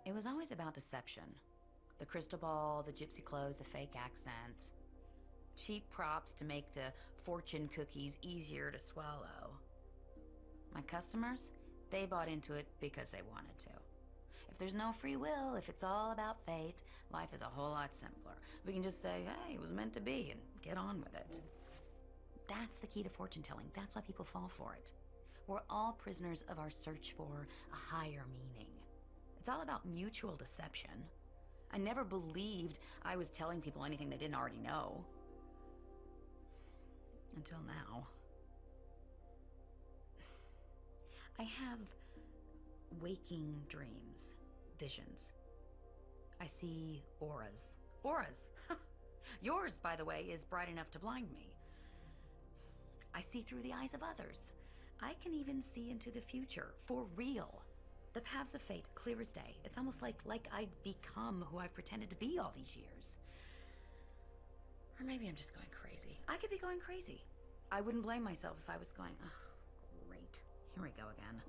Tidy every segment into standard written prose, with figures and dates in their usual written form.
It was always about deception. The crystal ball, the gypsy clothes, the fake accent. Cheap props to make the fortune cookies easier to swallow. My customers, they bought into it because they wanted to. If there's no free will, if it's all about fate, life is a whole lot simpler. We can just say, hey, it was meant to be, and get on with it. That's the key to fortune telling. That's why people fall for it. We're all prisoners of our search for a higher meaning. It's all about mutual deception. I never believed I was telling people anything they didn't already know. Until now. I have waking dreams, visions. I see auras. Auras! Yours, by the way, is bright enough to blind me. I see through the eyes of others. I can even see into the future, for real. The paths of fate, clear as day. It's almost like I've become who I've pretended to be all these years. Or maybe I'm just going crazy. I could be going crazy. I wouldn't blame myself if I was going, oh, great. Here we go again.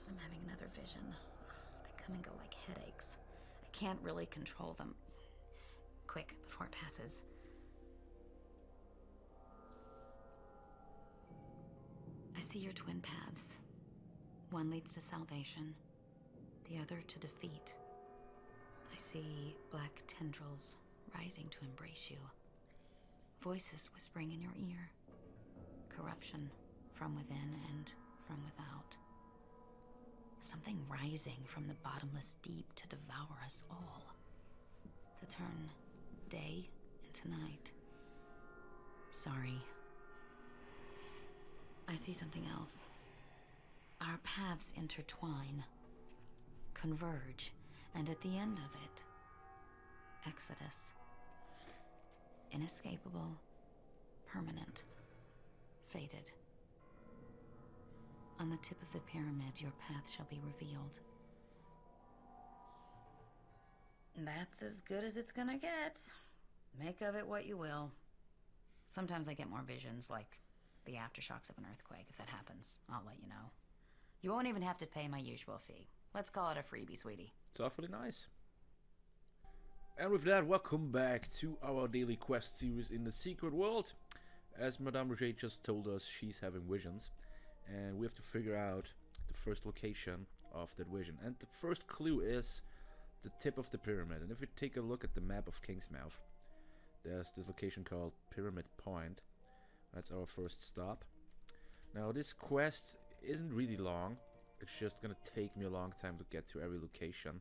I'm having another vision. They come and go like headaches. I can't really control them. Quick, before it passes. I see your twin paths. One leads to salvation, the other to defeat. I see black tendrils rising to embrace you. Voices whispering in your ear. Corruption from within and from without. Something rising from the bottomless deep to devour us all. To turn day into night. Sorry. I see something else. Our paths intertwine, converge, and at the end of it, Exodus. Inescapable, permanent, fated. On the tip of the pyramid, your path shall be revealed. That's as good as it's gonna get. Make of it what you will. Sometimes I get more visions, like the aftershocks of an earthquake. If that happens, I'll let you know. You won't even have to pay my usual fee. Let's call it a freebie, sweetie. It's awfully nice. And with that, welcome back to our daily quest series in the secret world. As Madame Rouget just told us, she's having visions. And we have to figure out the first location of that vision. And the first clue is the tip of the pyramid. And if we take a look at the map of Kingsmouth, there's this location called Pyramid Point. That's our first stop. Now this quest isn't really long. It's just gonna take me a long time to get to every location.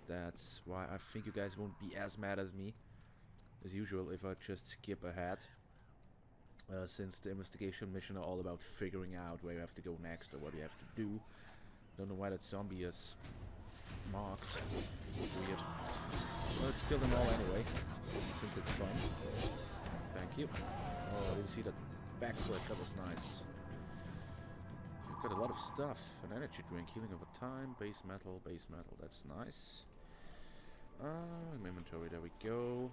That's why I think you guys won't be as mad as me as usual if I just skip ahead. Since the investigation mission are all about figuring out where you have to go next or what you have to do. Don't know why that zombie is marked. Weird. Well, let's kill them all anyway, since it's fun. Thank you. Oh, did you see that backflip? That was nice. We've got a lot of stuff. An energy drink, healing over time, base metal, that's nice. Inventory, there we go.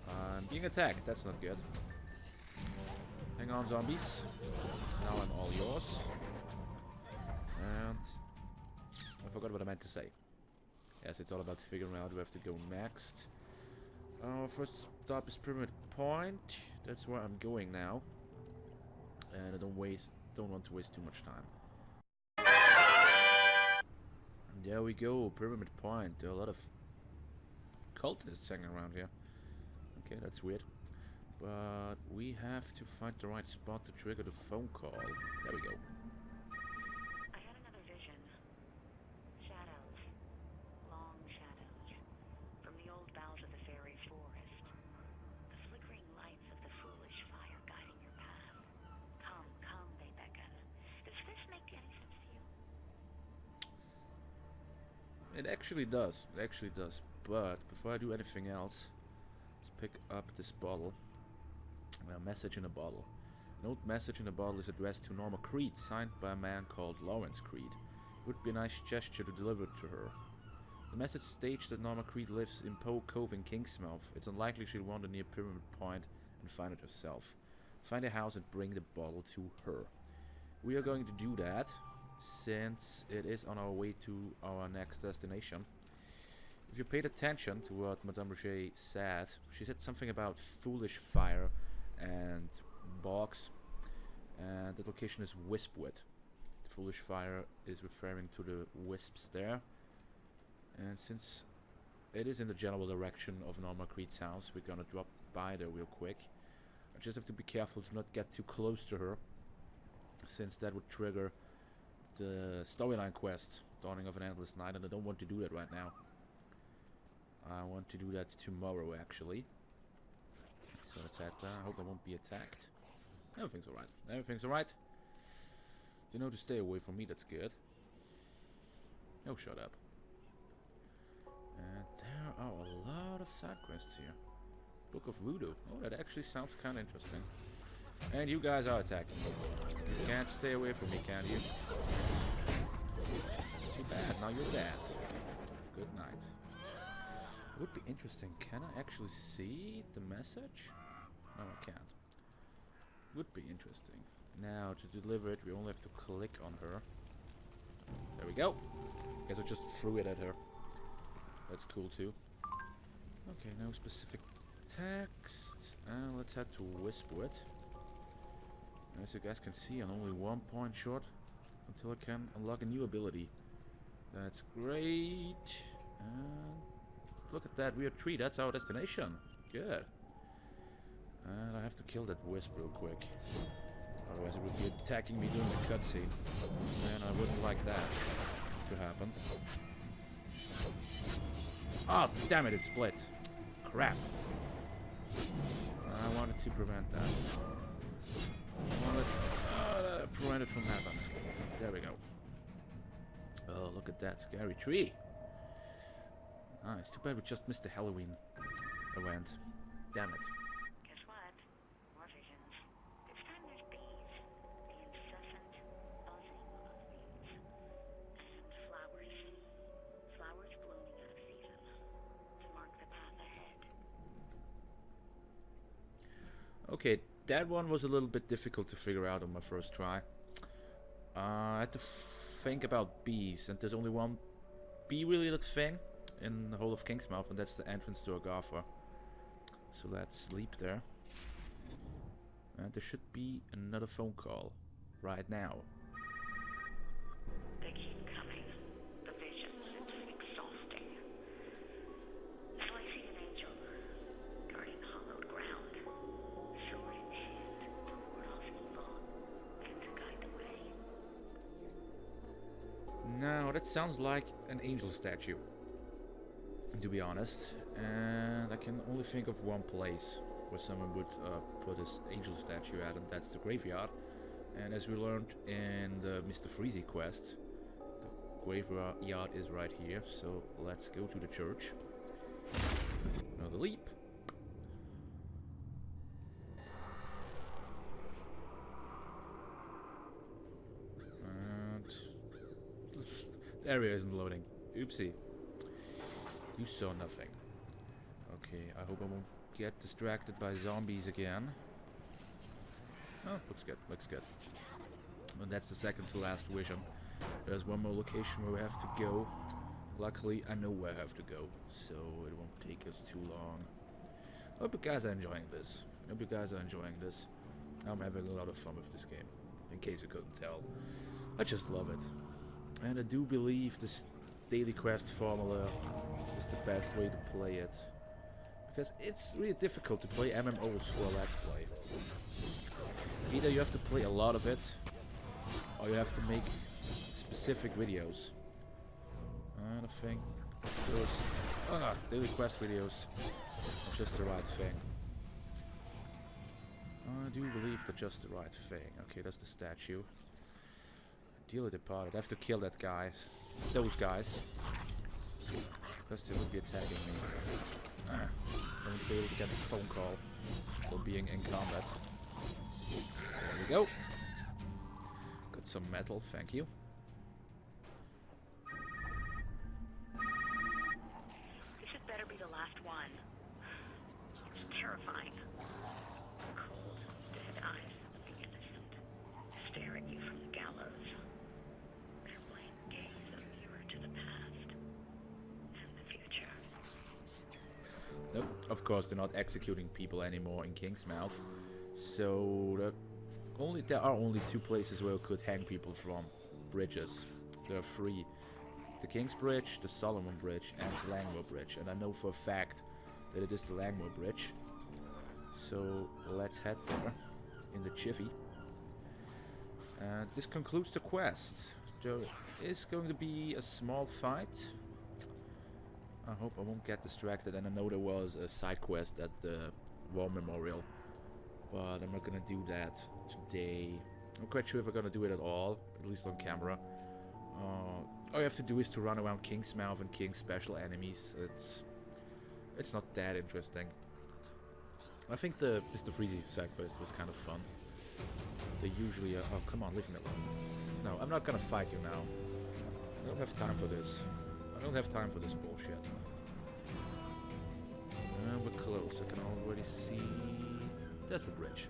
I'm being attacked, that's not good. Hang on, zombies. Now I'm all yours. And I forgot what I meant to say. Yes, it's all about figuring out where we have to go next. First stop is Pyramid Point. That's where I'm going now. And I don't want to waste too much time. And there we go, Pyramid Point. There are a lot of cultists hanging around here. Okay, that's weird. But we have to find the right spot to trigger the phone call. There we go. I had another vision. Shadows. Long shadows. From the old boughs of the fairy forest. The flickering lights of the foolish fire guiding your path. Come, come, they beckon. Does this make any sense to you? It actually does. It actually does. But before I do anything else, let's pick up this bottle. A message in a bottle. An old message in a bottle is addressed to Norma Creed, signed by a man called Lawrence Creed. It would be a nice gesture to deliver it to her. The message states that Norma Creed lives in Poe Cove in Kingsmouth. It's unlikely she'll wander near Pyramid Point and find it herself. Find a house and bring the bottle to her. We are going to do that. since it is on our way to our next destination. If you paid attention to what Madame Rouget said, she said something about foolish fire and bogs, and the location is Wispwood. Foolish fire is referring to the wisps there, and since it is in the general direction of Norma Creed's house, we're gonna drop by there real quick. I just have to be careful to not get too close to her, since that would trigger the storyline quest, Dawning of an Endless Night, and I don't want to do that right now. I want to do that tomorrow, actually. So let's head there. I hope I won't be attacked. Everything's alright. Everything's alright. They know to stay away from me, that's good. Oh, shut up. And there are a lot of side quests here. Book of Voodoo. Oh, that actually sounds kind of interesting. And you guys are attacking me. You can't stay away from me, can you? Too bad, now you're dead. Good night. Would be interesting. Can I actually see the message? No, I can't. Would be interesting. Now, to deliver it, we only have to click on her. There we go. Guess I just threw it at her. That's cool too. Okay, no specific text. Let's head to Wispwood. As you guys can see, I'm only 1 point short until I can unlock a new ability. That's great. Look at that weird tree. That's our destination. Good. And I have to kill that wisp real quick. Otherwise it would be attacking me during the cutscene. And I wouldn't like that to happen. Oh, damn it, it split. Crap. I wanted to prevent that. I wanted to prevent it from happening. There we go. Oh, look at that scary tree. Nice. Too bad we just missed the Halloween event. Damn it. Guess what? More visions. This time there's bees. The incessant buzzing of bees. And flowers. Flowers blooming out of season. To mark the path ahead. Okay, that one was a little bit difficult to figure out on my first try. I had to think about bees, and there's only one bee-related thing in the whole of Kingsmouth, and that's the entrance to Agartha. So let's leap there. And there should be another phone call right now. They keep coming. The visions. It's exhausting. So I see an angel guarding hollowed ground, sword in hand to ward off evil and to guide the way. Now that sounds like an angel statue, to be honest, and I can only think of one place where someone would put this angel statue at, and that's the graveyard. And as we learned in the Mr. Freezy quest, the graveyard is right here, so let's go to the church. Another leap. And the area isn't loading. Oopsie. You saw nothing. Okay, I hope I won't get distracted by zombies again. Oh, looks good, looks good. And that's the second to last vision. There's one more location where we have to go. Luckily, I know where I have to go, so it won't take us too long. Hope you guys are enjoying this. I'm having a lot of fun with this game, in case you couldn't tell. I just love it. And I do believe this daily quest formula is the best way to play it. Because it's really difficult to play MMOs for a Let's Play. Either you have to play a lot of it, or you have to make specific videos. And I think those daily quest videos are just the right thing. I do believe they're just the right thing. Okay, that's the statue. Dearly departed. I have to kill that guys. Those guys. Because they would be attacking me. I won't be able to get a phone call for being in combat. There we go. Got some metal, thank you. This had better be the last one. It's terrifying. Cold, dead eyes of the innocent stare at you from the gallows. Nope. Of course, they're not executing people anymore in Kingsmouth. So there are only 2 places where you could hang people from. Bridges. There are 3. The King's Bridge, the Solomon Bridge, and the Langmoor Bridge. And I know for a fact that it is the Langmoor Bridge. So let's head there in the jiffy. This concludes the quest. There is going to be a small fight. I hope I won't get distracted, and I know there was a side quest at the War Memorial, but I'm not gonna do that today. I'm quite sure if I'm gonna do it at all, at least on camera. All you have to do is to run around Kingsmouth and King's special enemies. It's not that interesting. I think the Mr. Freezy side quest was kind of fun. They usually oh, come on, leave me alone. No, I'm not gonna fight you now. I don't have time for this. I don't have time for this bullshit. And we're close. I can already see... There's the bridge.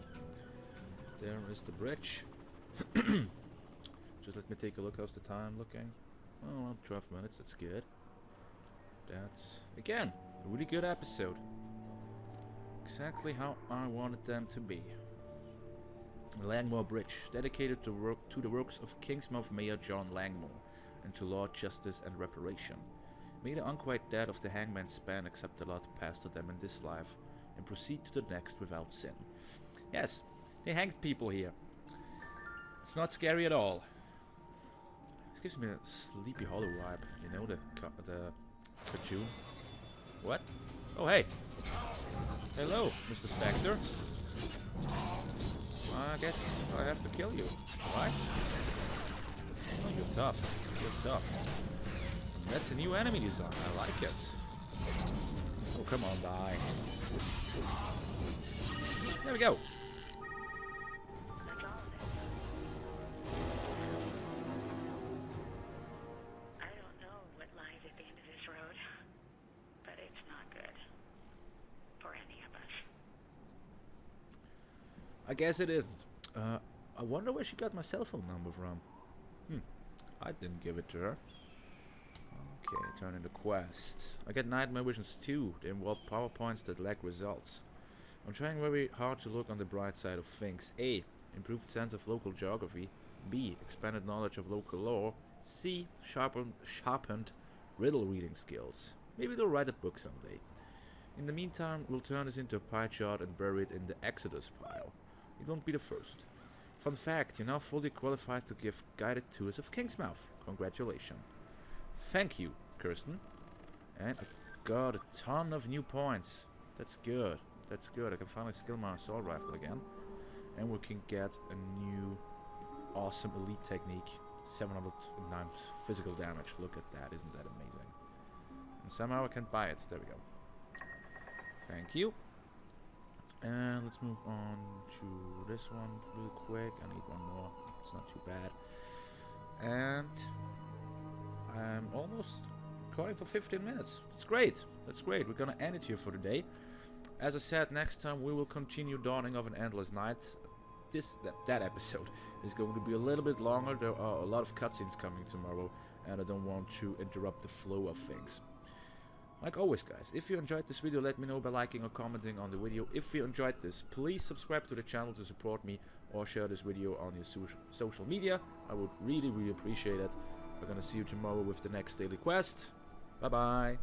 There is the bridge. Just let me take a look. How's the time looking? Oh, well, 12 minutes. That's good. That's, again, a really good episode. Exactly how I wanted them to be. Langmoor Bridge, dedicated to the works of Kingsmouth Mayor John Langmoor, and to law, justice, and reparation. May the unquiet dead of the hangman's span accept the lot passed to them in this life, and proceed to the next without sin. Yes, they hanged people here. It's not scary at all. This gives me a Sleepy Hollow vibe, you know, the cartoon. What? Oh, hey! Hello, Mr. Spectre. I guess I have to kill you, right? Oh, you're tough. You're tough. That's a new enemy design. I like it. Oh, come on, die. There we go. That's all of it. I don't know what lies at the end of this road, but it's not good for any of us. I guess it isn't. I wonder where she got my cell phone number from. I didn't give it to her. Okay, turn in the quest. I get nightmare visions too. They involve PowerPoints that lack results. I'm trying very hard to look on the bright side of things. A. Improved sense of local geography. B. Expanded knowledge of local lore. C. Sharpened riddle reading skills. Maybe they'll write a book someday. In the meantime, we'll turn this into a pie chart and bury it in the Exodus pile. It won't be the first. Fun fact, you're now fully qualified to give guided tours of Kingsmouth. Congratulations. Thank you, Kirsten. And I got a ton of new points. That's good. That's good. I can finally skill my assault rifle again. And we can get a new awesome elite technique. 709 physical damage. Look at that. Isn't that amazing? And somehow I can't buy it. There we go. Thank you. And let's move on to this one real quick. I need one more. It's not too bad. And I'm almost recording for 15 minutes. That's great. That's great. We're gonna end it here for today. As I said, next time we will continue Dawning of an Endless Night. That episode is going to be a little bit longer. There are a lot of cutscenes coming tomorrow, and I don't want to interrupt the flow of things. Like always, guys, if you enjoyed this video, let me know by liking or commenting on the video. If you enjoyed this, please subscribe to the channel to support me, or share this video on your social media. I would really, really appreciate it. We're gonna see you tomorrow with the next daily quest. Bye bye.